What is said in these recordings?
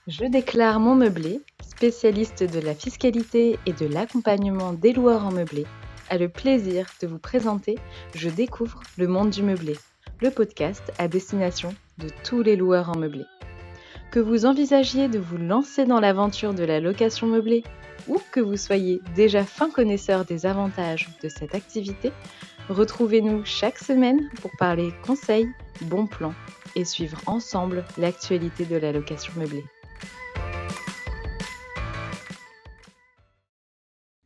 Je déclare mon meublé, spécialiste de la fiscalité et de l'accompagnement des loueurs en meublé, a le plaisir de vous présenter Je découvre le monde du meublé, le podcast à destination de tous les loueurs en meublé. Que vous envisagiez de vous lancer dans l'aventure de la location meublée ou que vous soyez déjà fin connaisseur des avantages de cette activité, retrouvez-nous chaque semaine pour parler conseils, bons plans et suivre ensemble l'actualité de la location meublée.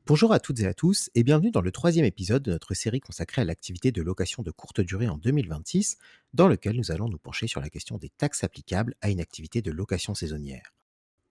Bonjour à toutes et à tous et bienvenue dans le troisième épisode de notre série consacrée à l'activité de location de courte durée en 2026, dans lequel nous allons nous pencher sur la question des taxes applicables à une activité de location saisonnière.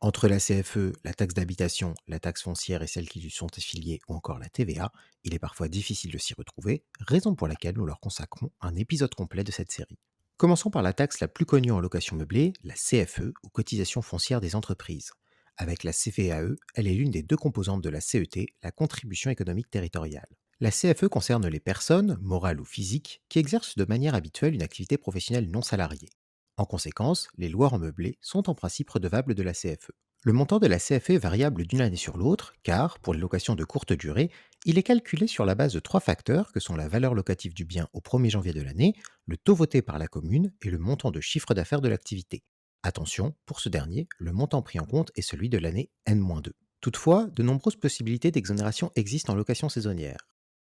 Entre la CFE, la taxe d'habitation, la taxe foncière et celles qui lui sont affiliées ou encore la TVA, il est parfois difficile de s'y retrouver, raison pour laquelle nous leur consacrons un épisode complet de cette série. Commençons par la taxe la plus connue en location meublée, la CFE ou cotisation foncière des entreprises. Avec la CVAE, elle est l'une des deux composantes de la CET, la contribution économique territoriale. La CFE concerne les personnes, morales ou physiques, qui exercent de manière habituelle une activité professionnelle non salariée. En conséquence, les loueurs en meublé sont en principe redevables de la CFE. Le montant de la CFE est variable d'une année sur l'autre, car, pour les locations de courte durée, il est calculé sur la base de trois facteurs que sont la valeur locative du bien au 1er janvier de l'année, le taux voté par la commune et le montant de chiffre d'affaires de l'activité. Attention, pour ce dernier, le montant pris en compte est celui de l'année N-2. Toutefois, de nombreuses possibilités d'exonération existent en location saisonnière.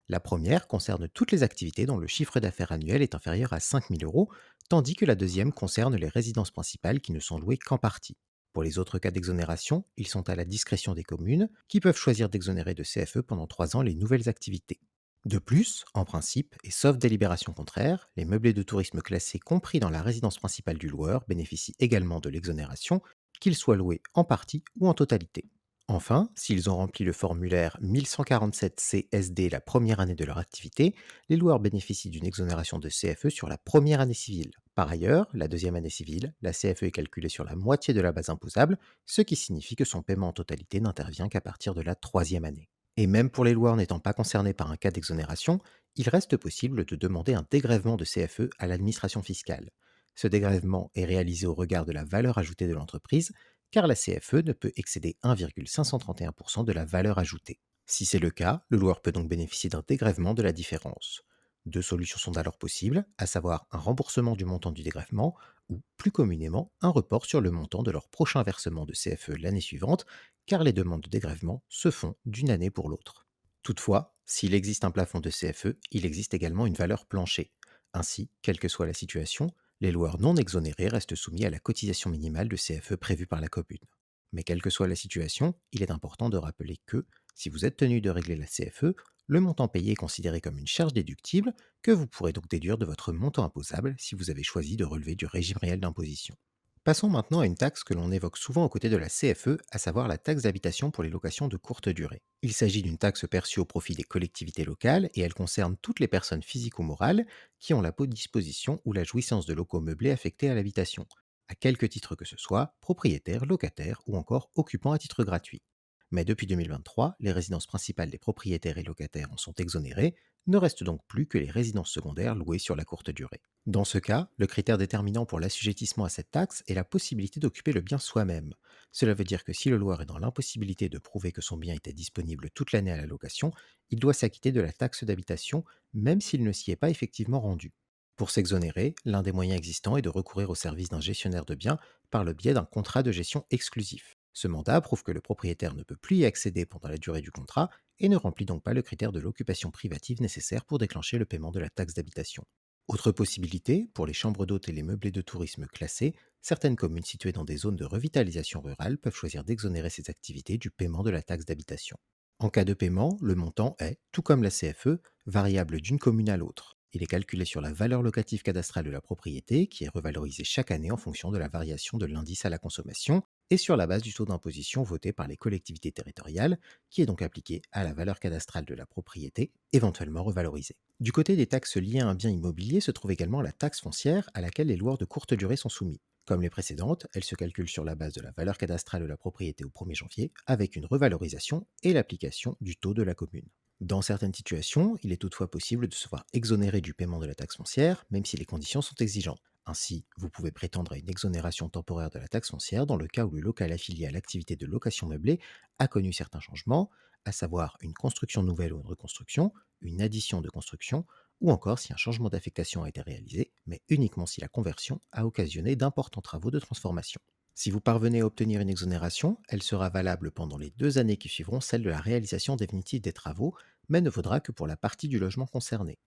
La première concerne toutes les activités dont le chiffre d'affaires annuel est inférieur à 5 000 euros, tandis que la deuxième concerne les résidences principales qui ne sont louées qu'en partie. Pour les autres cas d'exonération, ils sont à la discrétion des communes, qui peuvent choisir d'exonérer de CFE pendant 3 ans les nouvelles activités. De plus, en principe, et sauf délibération contraire, les meublés de tourisme classés compris dans la résidence principale du loueur bénéficient également de l'exonération, qu'ils soient loués en partie ou en totalité. Enfin, s'ils ont rempli le formulaire 1147 CSD la première année de leur activité, les loueurs bénéficient d'une exonération de CFE sur la première année civile. Par ailleurs, la deuxième année civile, la CFE est calculée sur la moitié de la base imposable, ce qui signifie que son paiement en totalité n'intervient qu'à partir de la troisième année. Et même pour les loueurs n'étant pas concernés par un cas d'exonération, il reste possible de demander un dégrèvement de CFE à l'administration fiscale. Ce dégrèvement est réalisé au regard de la valeur ajoutée de l'entreprise, car la CFE ne peut excéder 1,531% de la valeur ajoutée. Si c'est le cas, le loueur peut donc bénéficier d'un dégrèvement de la différence. Deux solutions sont alors possibles, à savoir un remboursement du montant du dégrèvement ou, plus communément, un report sur le montant de leur prochain versement de CFE l'année suivante, car les demandes de dégrèvement se font d'une année pour l'autre. Toutefois, s'il existe un plafond de CFE, il existe également une valeur plancher. Ainsi, quelle que soit la situation, les loueurs non exonérés restent soumis à la cotisation minimale de CFE prévue par la commune. Mais quelle que soit la situation, il est important de rappeler que, si vous êtes tenu de régler la CFE, le montant payé est considéré comme une charge déductible que vous pourrez donc déduire de votre montant imposable si vous avez choisi de relever du régime réel d'imposition. Passons maintenant à une taxe que l'on évoque souvent aux côtés de la CFE, à savoir la taxe d'habitation pour les locations de courte durée. Il s'agit d'une taxe perçue au profit des collectivités locales et elle concerne toutes les personnes physiques ou morales qui ont la disposition ou la jouissance de locaux meublés affectés à l'habitation, à quelque titre que ce soit, propriétaires, locataires ou encore occupants à titre gratuit. Mais depuis 2023, les résidences principales des propriétaires et locataires en sont exonérées, ne reste donc plus que les résidences secondaires louées sur la courte durée. Dans ce cas, le critère déterminant pour l'assujettissement à cette taxe est la possibilité d'occuper le bien soi-même. Cela veut dire que si le loueur est dans l'impossibilité de prouver que son bien était disponible toute l'année à la location, il doit s'acquitter de la taxe d'habitation, même s'il ne s'y est pas effectivement rendu. Pour s'exonérer, l'un des moyens existants est de recourir au service d'un gestionnaire de biens par le biais d'un contrat de gestion exclusif. Ce mandat prouve que le propriétaire ne peut plus y accéder pendant la durée du contrat et ne remplit donc pas le critère de l'occupation privative nécessaire pour déclencher le paiement de la taxe d'habitation. Autre possibilité, pour les chambres d'hôtes et les meublés de tourisme classés, certaines communes situées dans des zones de revitalisation rurale peuvent choisir d'exonérer ces activités du paiement de la taxe d'habitation. En cas de paiement, le montant est, tout comme la CFE, variable d'une commune à l'autre. Il est calculé sur la valeur locative cadastrale de la propriété, qui est revalorisée chaque année en fonction de la variation de l'indice à la consommation, et sur la base du taux d'imposition voté par les collectivités territoriales, qui est donc appliqué à la valeur cadastrale de la propriété, éventuellement revalorisée. Du côté des taxes liées à un bien immobilier se trouve également la taxe foncière à laquelle les loueurs de courte durée sont soumis. Comme les précédentes, elle se calcule sur la base de la valeur cadastrale de la propriété au 1er janvier, avec une revalorisation et l'application du taux de la commune. Dans certaines situations, il est toutefois possible de se voir exonérer du paiement de la taxe foncière, même si les conditions sont exigeantes. Ainsi, vous pouvez prétendre à une exonération temporaire de la taxe foncière dans le cas où le local affilié à l'activité de location meublée a connu certains changements, à savoir une construction nouvelle ou une reconstruction, une addition de construction, ou encore si un changement d'affectation a été réalisé, mais uniquement si la conversion a occasionné d'importants travaux de transformation. Si vous parvenez à obtenir une exonération, elle sera valable pendant les 2 années qui suivront celle de la réalisation définitive des travaux, mais ne vaudra que pour la partie du logement concerné.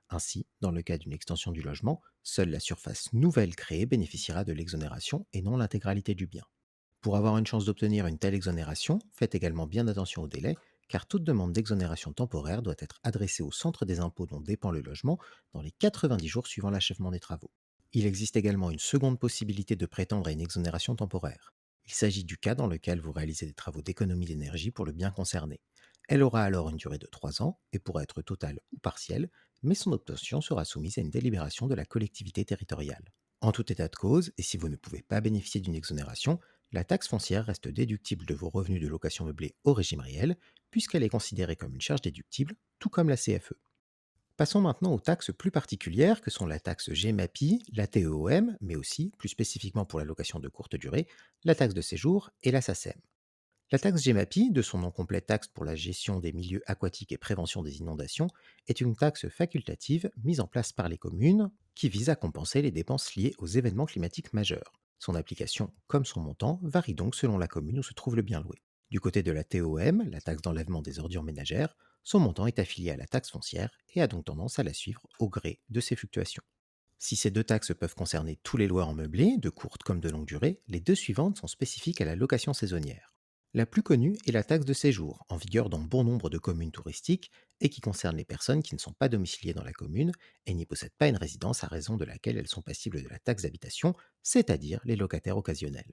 Ainsi, dans le cas d'une extension du logement, seule la surface nouvelle créée bénéficiera de l'exonération et non l'intégralité du bien. Pour avoir une chance d'obtenir une telle exonération, faites également bien attention au délai, car toute demande d'exonération temporaire doit être adressée au centre des impôts dont dépend le logement dans les 90 jours suivant l'achèvement des travaux. Il existe également une seconde possibilité de prétendre à une exonération temporaire. Il s'agit du cas dans lequel vous réalisez des travaux d'économie d'énergie pour le bien concerné. Elle aura alors une durée de 3 ans et pourra être totale ou partielle, mais son obtention sera soumise à une délibération de la collectivité territoriale. En tout état de cause, et si vous ne pouvez pas bénéficier d'une exonération, la taxe foncière reste déductible de vos revenus de location meublée au régime réel, puisqu'elle est considérée comme une charge déductible, tout comme la CFE. Passons maintenant aux taxes plus particulières que sont la taxe GEMAPI, la TEOM, mais aussi, plus spécifiquement pour la location de courte durée, la taxe de séjour et la SACEM. La taxe GEMAPI, de son nom complet Taxe pour la gestion des milieux aquatiques et prévention des inondations, est une taxe facultative mise en place par les communes qui vise à compenser les dépenses liées aux événements climatiques majeurs. Son application, comme son montant, varie donc selon la commune où se trouve le bien loué. Du côté de la TOM, la taxe d'enlèvement des ordures ménagères, son montant est affilié à la taxe foncière et a donc tendance à la suivre au gré de ses fluctuations. Si ces deux taxes peuvent concerner tous les loueurs en meublé, de courte comme de longue durée, les deux suivantes sont spécifiques à la location saisonnière. La plus connue est la taxe de séjour, en vigueur dans bon nombre de communes touristiques et qui concerne les personnes qui ne sont pas domiciliées dans la commune et n'y possèdent pas une résidence à raison de laquelle elles sont passibles de la taxe d'habitation, c'est-à-dire les locataires occasionnels.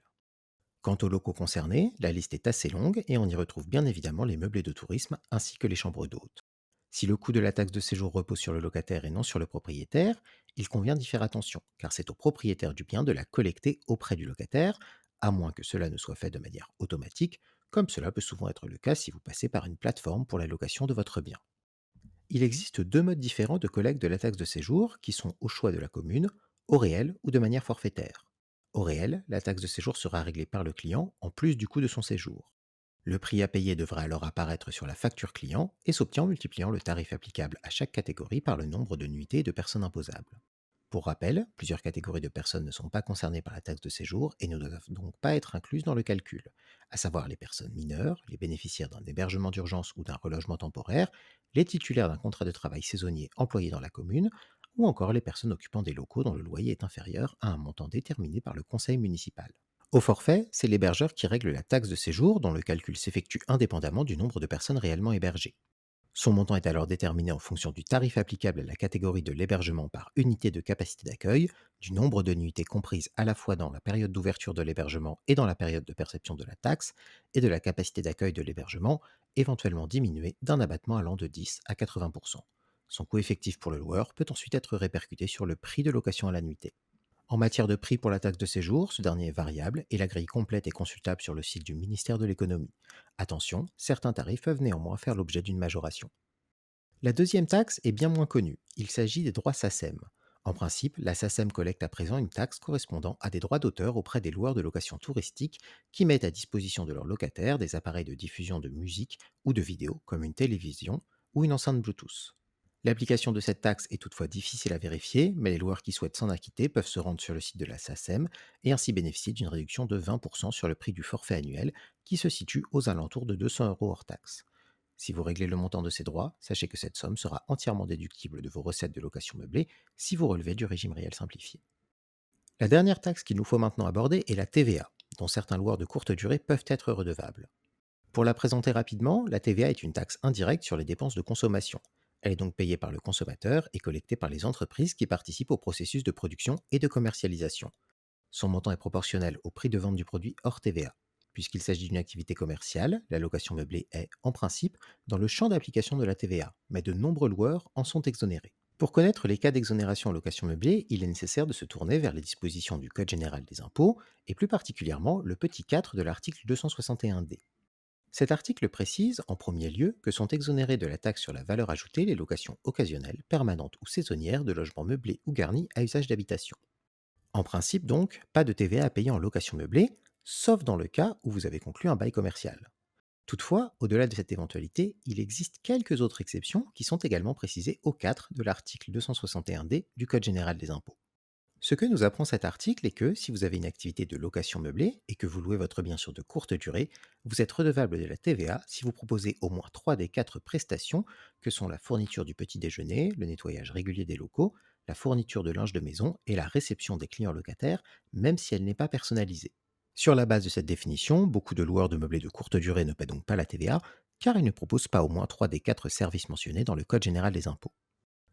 Quant aux locaux concernés, la liste est assez longue et on y retrouve bien évidemment les meublés de tourisme ainsi que les chambres d'hôtes. Si le coût de la taxe de séjour repose sur le locataire et non sur le propriétaire, il convient d'y faire attention, car c'est au propriétaire du bien de la collecter auprès du locataire, à moins que cela ne soit fait de manière automatique, comme cela peut souvent être le cas si vous passez par une plateforme pour la location de votre bien. Il existe deux modes différents de collecte de la taxe de séjour qui sont au choix de la commune, au réel ou de manière forfaitaire. Au réel, la taxe de séjour sera réglée par le client en plus du coût de son séjour. Le prix à payer devra alors apparaître sur la facture client et s'obtient en multipliant le tarif applicable à chaque catégorie par le nombre de nuitées et de personnes imposables. Pour rappel, plusieurs catégories de personnes ne sont pas concernées par la taxe de séjour et ne doivent donc pas être incluses dans le calcul, à savoir les personnes mineures, les bénéficiaires d'un hébergement d'urgence ou d'un relogement temporaire, les titulaires d'un contrat de travail saisonnier employé dans la commune, ou encore les personnes occupant des locaux dont le loyer est inférieur à un montant déterminé par le conseil municipal. Au forfait, c'est l'hébergeur qui règle la taxe de séjour dont le calcul s'effectue indépendamment du nombre de personnes réellement hébergées. Son montant est alors déterminé en fonction du tarif applicable à la catégorie de l'hébergement par unité de capacité d'accueil, du nombre de nuitées comprises à la fois dans la période d'ouverture de l'hébergement et dans la période de perception de la taxe, et de la capacité d'accueil de l'hébergement, éventuellement diminuée d'un abattement allant de 10 à 80%. Son coût effectif pour le loueur peut ensuite être répercuté sur le prix de location à la nuitée. En matière de prix pour la taxe de séjour, ce dernier est variable et la grille complète est consultable sur le site du ministère de l'économie. Attention, certains tarifs peuvent néanmoins faire l'objet d'une majoration. La deuxième taxe est bien moins connue. Il s'agit des droits SACEM. En principe, la SACEM collecte à présent une taxe correspondant à des droits d'auteur auprès des loueurs de location touristique qui mettent à disposition de leurs locataires des appareils de diffusion de musique ou de vidéo comme une télévision ou une enceinte Bluetooth. L'application de cette taxe est toutefois difficile à vérifier, mais les loueurs qui souhaitent s'en acquitter peuvent se rendre sur le site de la SACEM et ainsi bénéficier d'une réduction de 20% sur le prix du forfait annuel qui se situe aux alentours de 200 euros hors taxe. Si vous réglez le montant de ces droits, sachez que cette somme sera entièrement déductible de vos recettes de location meublée si vous relevez du régime réel simplifié. La dernière taxe qu'il nous faut maintenant aborder est la TVA, dont certains loueurs de courte durée peuvent être redevables. Pour la présenter rapidement, la TVA est une taxe indirecte sur les dépenses de consommation. Elle est donc payée par le consommateur et collectée par les entreprises qui participent au processus de production et de commercialisation. Son montant est proportionnel au prix de vente du produit hors TVA. Puisqu'il s'agit d'une activité commerciale, la location meublée est, en principe, dans le champ d'application de la TVA, mais de nombreux loueurs en sont exonérés. Pour connaître les cas d'exonération en location meublée, il est nécessaire de se tourner vers les dispositions du Code général des impôts, et plus particulièrement le petit 4 de l'article 261D. Cet article précise, en premier lieu, que sont exonérés de la taxe sur la valeur ajoutée les locations occasionnelles, permanentes ou saisonnières de logements meublés ou garnis à usage d'habitation. En principe donc, pas de TVA à payer en location meublée, sauf dans le cas où vous avez conclu un bail commercial. Toutefois, au-delà de cette éventualité, il existe quelques autres exceptions qui sont également précisées au 4 de l'article 261D du Code général des impôts. Ce que nous apprend cet article est que si vous avez une activité de location meublée et que vous louez votre bien sur de courtes durées, vous êtes redevable de la TVA si vous proposez au moins 3 des 4 prestations que sont la fourniture du petit déjeuner, le nettoyage régulier des locaux, la fourniture de linge de maison et la réception des clients locataires, même si elle n'est pas personnalisée. Sur la base de cette définition, beaucoup de loueurs de meublés de courte durée ne paient donc pas la TVA car ils ne proposent pas au moins 3 des 4 services mentionnés dans le Code général des impôts.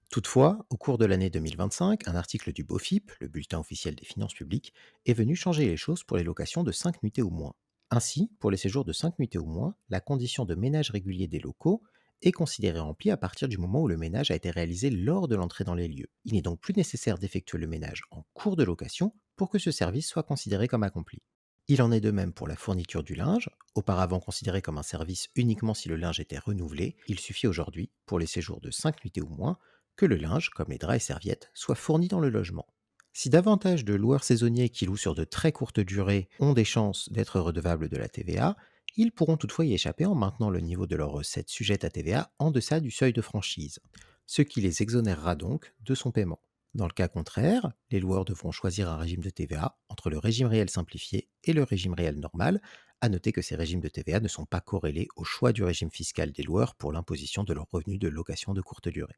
Toutefois, au cours de l'année 2025, un article du BOFIP, le bulletin officiel des finances publiques, est venu changer les choses pour les locations de 5 nuitées ou moins. Ainsi, pour les séjours de 5 nuitées ou moins, la condition de ménage régulier des locaux est considérée remplie à partir du moment où le ménage a été réalisé lors de l'entrée dans les lieux. Il n'est donc plus nécessaire d'effectuer le ménage en cours de location pour que ce service soit considéré comme accompli. Il en est de même pour la fourniture du linge, auparavant considéré comme un service uniquement si le linge était renouvelé. Il suffit aujourd'hui, pour les séjours de 5 nuitées ou moins, que le linge, comme les draps et serviettes, soit fourni dans le logement. Si davantage de loueurs saisonniers qui louent sur de très courtes durées ont des chances d'être redevables de la TVA, ils pourront toutefois y échapper en maintenant le niveau de leurs recettes sujettes à TVA en deçà du seuil de franchise, ce qui les exonérera donc de son paiement. Dans le cas contraire, les loueurs devront choisir un régime de TVA entre le régime réel simplifié et le régime réel normal. À noter que ces régimes de TVA ne sont pas corrélés au choix du régime fiscal des loueurs pour l'imposition de leurs revenus de location de courte durée.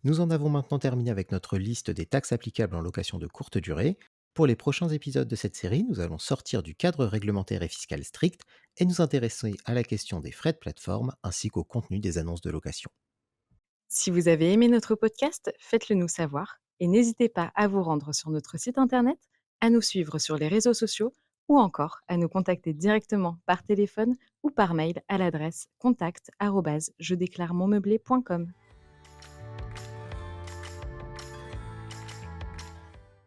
Nous en avons maintenant terminé avec notre liste des taxes applicables en location de courte durée. Pour les prochains épisodes de cette série, nous allons sortir du cadre réglementaire et fiscal strict et nous intéresser à la question des frais de plateforme ainsi qu'au contenu des annonces de location. Si vous avez aimé notre podcast, faites-le nous savoir et n'hésitez pas à vous rendre sur notre site internet, à nous suivre sur les réseaux sociaux ou encore à nous contacter directement par téléphone ou par mail à l'adresse contact@jedéclaremonmeublé.com.